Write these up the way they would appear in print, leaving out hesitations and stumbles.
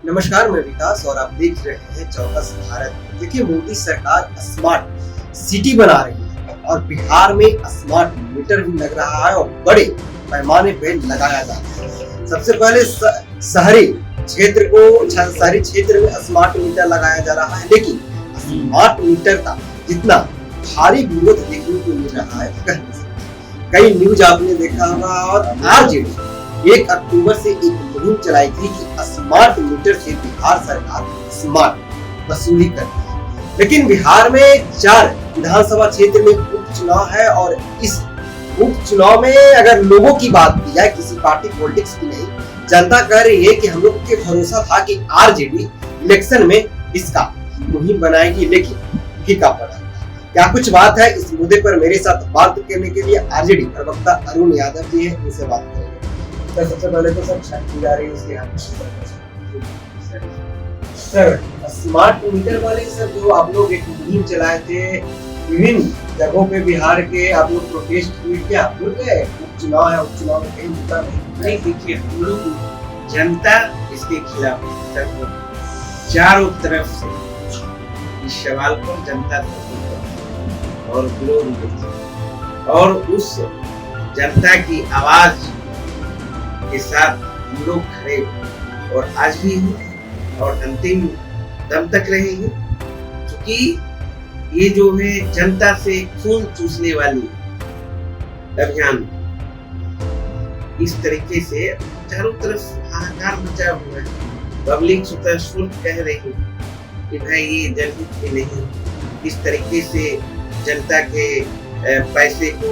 नमस्कार, मैं विकास और आप देख रहे हैं चौकस भारत। देखिए, मोदी सरकार स्मार्ट सिटी बना रही है और बिहार में स्मार्ट मीटर भी लग रहा है और बड़े पैमाने पे लगाया जा रहा है। सबसे पहले शहरी क्षेत्र में स्मार्ट मीटर लगाया जा रहा है, लेकिन स्मार्ट मीटर का जितना भारी विरोध देखने को मिल रहा है कह नहीं सकते। कई न्यूज आपने देखा होगा और आरजेडी 1 अक्टूबर से एक मुहिम चलाई थी कि स्मार्ट मीटर से बिहार सरकार स्मार्ट वसूली करती है। लेकिन बिहार में 4 विधानसभा क्षेत्र में उपचुनाव है और इस उपचुनाव में अगर लोगों की बात की जाए, किसी पार्टी पॉलिटिक्स की नहीं, जनता कह रही है कि हम लोग के भरोसा था कि आरजेडी इलेक्शन में इसका मुहिम बनाएगी, लेकिन फीका पड़ा। क्या कुछ बात है इस मुद्दे पर मेरे साथ बात करने के लिए आरजेडी प्रवक्ता अरुण यादव जी है, इनसे बात करेंगे। तो सबसे पहले तो सब छाती जा रही है उसके सर, स्मार्ट मीटर वाले सर जो आप लोग एक मुहिम चलाए थे विभिन्न जगहों पे बिहार के, आप लोग प्रोटेस्ट हुए, क्या भूल गए? उपचुनाव है, उपचुनाव में कहीं मुद्दा नहीं। देखिए, हम लोग जनता इसके खिलाफ चारों तरफ से इस सवाल पर जनता और विरोध और उस जनता की आवाज के साथ हम लोग खड़े और आज भी हैं और अंतिम दम तक रहेंगे, क्योंकि ये जो है जनता से खून चूसने वाली अभियान इस तरीके से चारों तरफ हाहाकार मचा हुआ है। पब्लिक स्वतः कह रही है कि भाई ये जनहित में नहीं, इस तरीके से जनता के पैसे को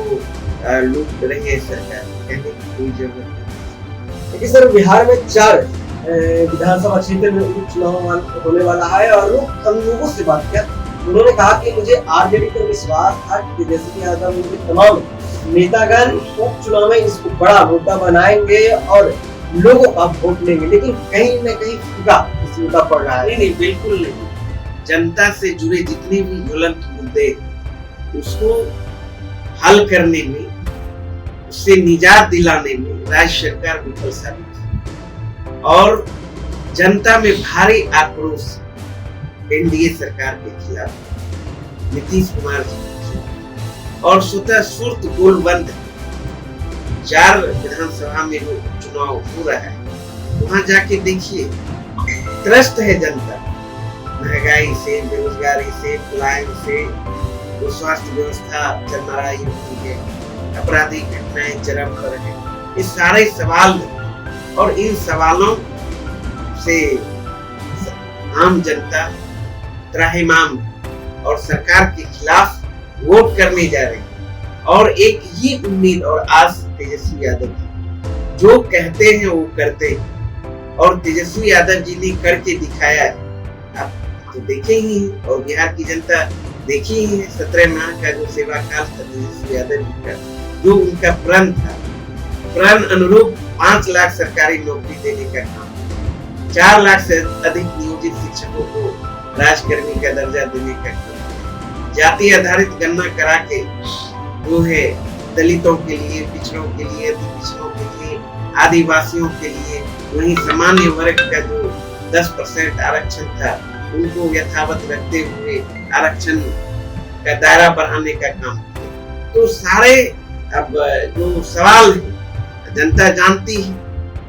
लूट रही है सरकार, कहने की कोई जरूरत नहीं। लेकिन सर, बिहार में 4 विधानसभा क्षेत्र में उपचुनाव होने वाला है और हम लोगों से बात किया, उन्होंने कहा कि मुझे आरजेडी पर विश्वास था कि तेजस्वी यादव उनके तमाम नेतागण उपचुनाव में इसको बड़ा मुद्दा बनाएंगे और लोगों का वोट लेंगे, लेकिन कहीं न कहीं फीका इस मुद्दा पड़ रहा है। नहीं, बिल्कुल नहीं। जनता से जुड़े जितने भी ज्वलंत मुद्दे उसको हल करने में, उससे निजात दिलाने में राज्य सरकार विफल साबित है और जनता में भारी आक्रोश एनडीए सरकार के खिलाफ नीतीश कुमार जी और स्वतः स्फूर्त गोलबंद 4 विधानसभा में जो चुनाव हो रहा है, वहां जाके देखिए, त्रस्त है जनता महंगाई से, बेरोजगारी से, पलायन से, तो स्वास्थ्य व्यवस्था चरमराई होती है, आपराधिक घटनाएं चरम पर है। ये सारे सवाल और इन सवालों से आम जनता त्राहिमाम और सरकार के खिलाफ वोट करने जा रही है और एक ही उम्मीद और आस तेजस्वी यादव की, जो कहते हैं वो करते हैं और तेजस्वी यादव जी ने करके दिखाया है। आप तो देखे ही हैं और बिहार की जनता देखी ही है 17 माह का जो सेवा काल था तेजस्वी यादव जी का, जो उनका प्रण था, प्रण अनुरूप 5 लाख सरकारी नौकरी देने का काम, 4 लाख से अधिक नियोजित शिक्षकों को राजकर्मी का दर्जा देने का काम, जाति आधारित गणना करा के जो है दलितों के लिए, पिछड़ों के लिए, अति पिछड़ों के लिए, आदिवासियों के लिए, वहीं सामान्य वर्ग का जो 10% आरक्षण था उनको यथावत रखते हुए आरक्षण का दायरा बढ़ाने का काम। तो सारे अब जो सवाल है, जनता जानती है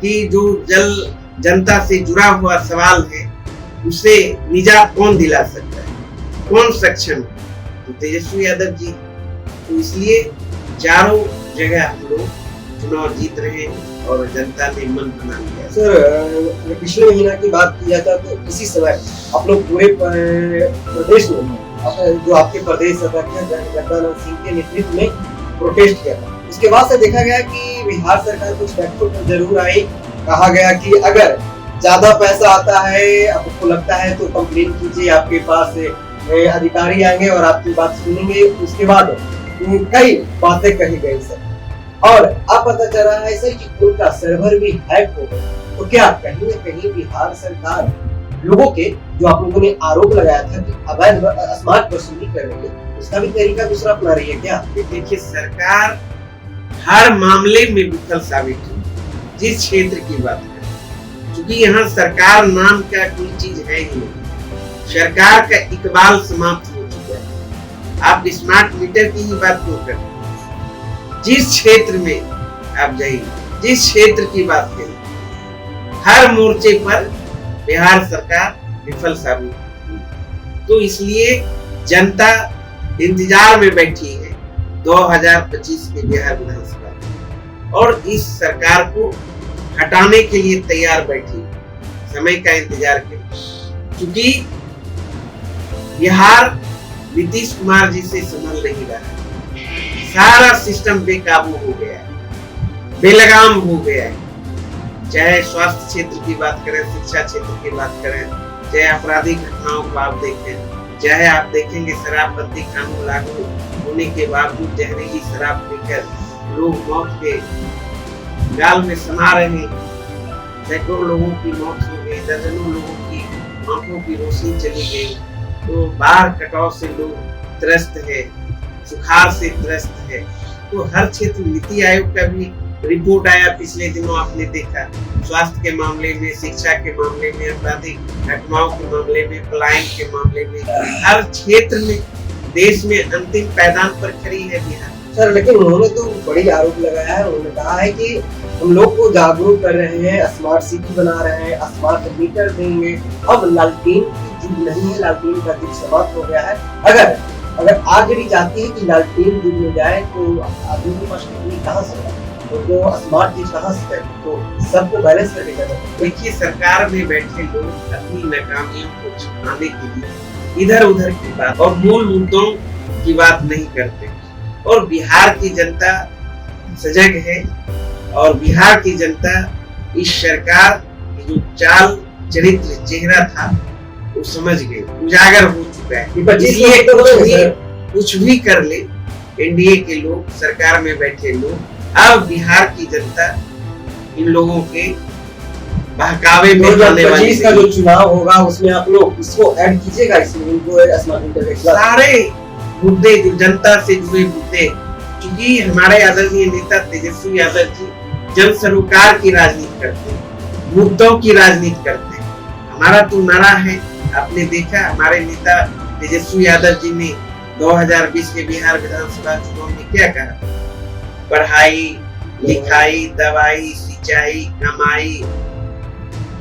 कि जो जनता से जुड़ा हुआ सवाल है उसे निजात कौन दिला सकता है, कौन सक्षम है, तो तेजस्वी यादव जी। तो इसलिए चारों जगह हम लोग चुनाव जीत रहे हैं और जनता ने मन बना लिया। सर, पिछले महीना की बात किया था तो इसी समय आप लोग पूरे प्रदेश में जो आपके प्रदेश अध्यक्ष जगदानंद सिंह के नेतृत्व में प्रोटेस्ट किया था। उसके बाद से देखा गया कि बिहार सरकार कुछ फैक्टरों पर जरूर आई, कहा गया कि अगर ज्यादा पैसा आता है, आपको लगता है तो कंप्लेन कीजिए, आपके पास अधिकारी आएंगे और आपकी बात सुनेंगे। उसके बाद कई बातें कही गई सर, और अब पता चल रहा है सर कि उनका सर्वर भी हैक हो गया। तो क्या कहीं न कहीं बिहार सरकार लोगों के जो आप लोगों ने आरोप लगाया था कि अवैध स्मार्ट वसूली कर रही है, उसका भी तरीका दूसरा अपना रही है क्या? देखिए, सरकार हर मामले में विफल साबित हुई। जिस क्षेत्र की बात करें, क्योंकि यहाँ सरकार नाम का कोई चीज है ही नहीं। सरकार का इकबाल समाप्त हो चुका है। आप स्मार्ट मीटर की ही बात क्यों करते हैं? जिस क्षेत्र में आप जाइए, जिस क्षेत्र की बात करें, हर मोर्चे पर बिहार सरकार विफल साबित हुई। तो इसलिए जनता इंतजार में बैठी है 2025 के बिहार विधानसभा और इस सरकार को हटाने के लिए तैयार बैठी, समय का इंतजार करें। क्योंकि बिहार नीतीश कुमार जी से संभल नहीं रहा है। सारा सिस्टम बेकाबू हो गया है, बेलगाम हो गया है। चाहे स्वास्थ्य क्षेत्र की बात करें, शिक्षा क्षेत्र की बात करें, चाहे आपराधिक घटनाओं को आप देखें, चाहे आप देखेंगे शराबबंदी कानून लागू होने के बावजूद जहरीली शराब पीकर लोग मौत के गाल में समा रहे हैं। सैकड़ों लोगों की मौत हो गई, दर्जनों लोगों की आंखों की रोशनी चली गई। तो बाढ़ कटाव से लोग त्रस्त है, सुखाड़ से त्रस्त है। तो हर क्षेत्र नीति आयोग का भी रिपोर्ट आया पिछले दिनों, आपने देखा। स्वास्थ्य के मामले में, शिक्षा के मामले में, आपराधिक घटनाओं के मामले में, पलायन के मामले में, हर क्षेत्र में देश में अंतिम पायदान पर खड़ी है बिहार। सर, लेकिन उन्होंने तो बड़ी आरोप लगाया है। उन्होंने कहा है कि हम लोग को जागरूक कर रहे हैं, स्मार्ट सिटी बना रहे हैं, स्मार्ट मीटर देंगे। अब लालटेन की युग नहीं है, लालटेन का युग समाप्त हो गया है। अगर आग जड़ी जाती है कि लालटेन युग में जाए तो आदमी के पास टेक्निक कहाँ से है, तो स्मार्ट चीज कहाँ से है? तो सबको बैलेंस करके जाना। देखिए, सरकार में बैठे लोग अपनी नाकामियों को छुपाने के लिए इधर उधर की बात और मूल मुद्दों की बात नहीं करते। और बिहार की जनता सजग है और बिहार की जनता इस सरकार की जो चाल चरित्र चेहरा था वो समझ गए, उजागर हो चुका है। इसलिए कुछ भी कर ले एनडीए के लोग, सरकार में बैठे लोग, अब बिहार की जनता इन लोगों के बहकावे में आने वाली का जो चुनाव होगा उसमें आप लोग इसको ऐड कीजिएगा, इसमें इनको स्मार्ट मीटर सारे मुद्दे जो जनता से जुड़े मुद्दे। क्योंकि हमारे आदरणीय नेता तेजस्वी यादव जी जन सरोकार की राजनीति करते हैं, मुद्दों की राजनीति करते हैं। हमारा तो नारा है, आपने देखा हमारे नेता तेजस्वी यादव जी ने 2020 के बिहार विधानसभा चुनाव में क्या कहा? पढ़ाई लिखाई, दवाई, सिंचाई, कमाई,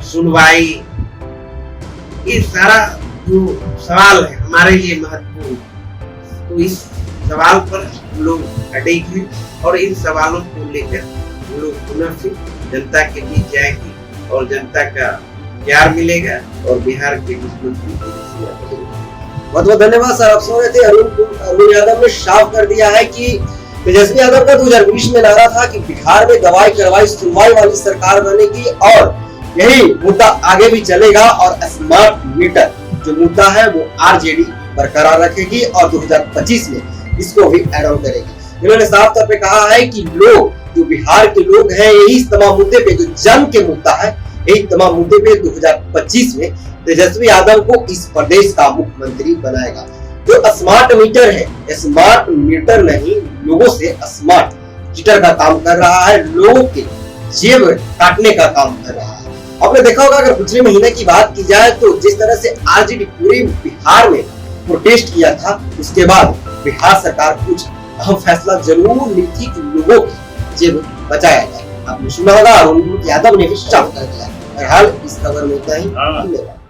सुनवाई, ये सारा जो सवाल है हमारे लिए महत्वपूर्ण। तो इस सवाल पर हम लोग अड़िग हैं और इन सवालों को लेकर हम लोग पुनः फिर जनता के बीच जाएंगे और जनता का प्यार मिलेगा और बिहार के मुख्यमंत्री बहुत बहुत धन्यवाद सर। आप सुन रहे थे अरुण यादव ने साफ कर दिया है कि तेजस्वी यादव का 2020 में नारा था कि बिहार में दवाई करवाई सुनवाई वाली सरकार बनेगी और यही मुद्दा आगे भी चलेगा और स्मार्ट मीटर जो मुद्दा है वो आरजेडी बरकरार रखेगी और 2025 में इसको भी ऐड ऑन करेगी। इन्होंने साफ तौर पे कहा है कि लोग जो बिहार के लोग हैं यही तमाम मुद्दे पे जो जन के मुद्दा है, यही तमाम मुद्दे पे 2025 में तेजस्वी यादव को इस प्रदेश का मुख्यमंत्री बनाएगा। जो स्मार्ट मीटर है, स्मार्ट मीटर नहीं, लोगों से स्मार्ट मीटर का काम कर रहा है, लोगों के जेब काटने का काम कर रहा है। आपने देखा होगा अगर पिछले महीने की बात की जाए तो जिस तरह से आरजेडी पूरे बिहार में प्रोटेस्ट किया था, उसके बाद बिहार सरकार कुछ अहम फैसला जरूर ली थी कि लोगों की जेब बचाया जाए। आपने सुना होगा अरुण यादव ने भी साफ कर दिया। बहरहाल इस खबर में इतना ही। धन्यवाद।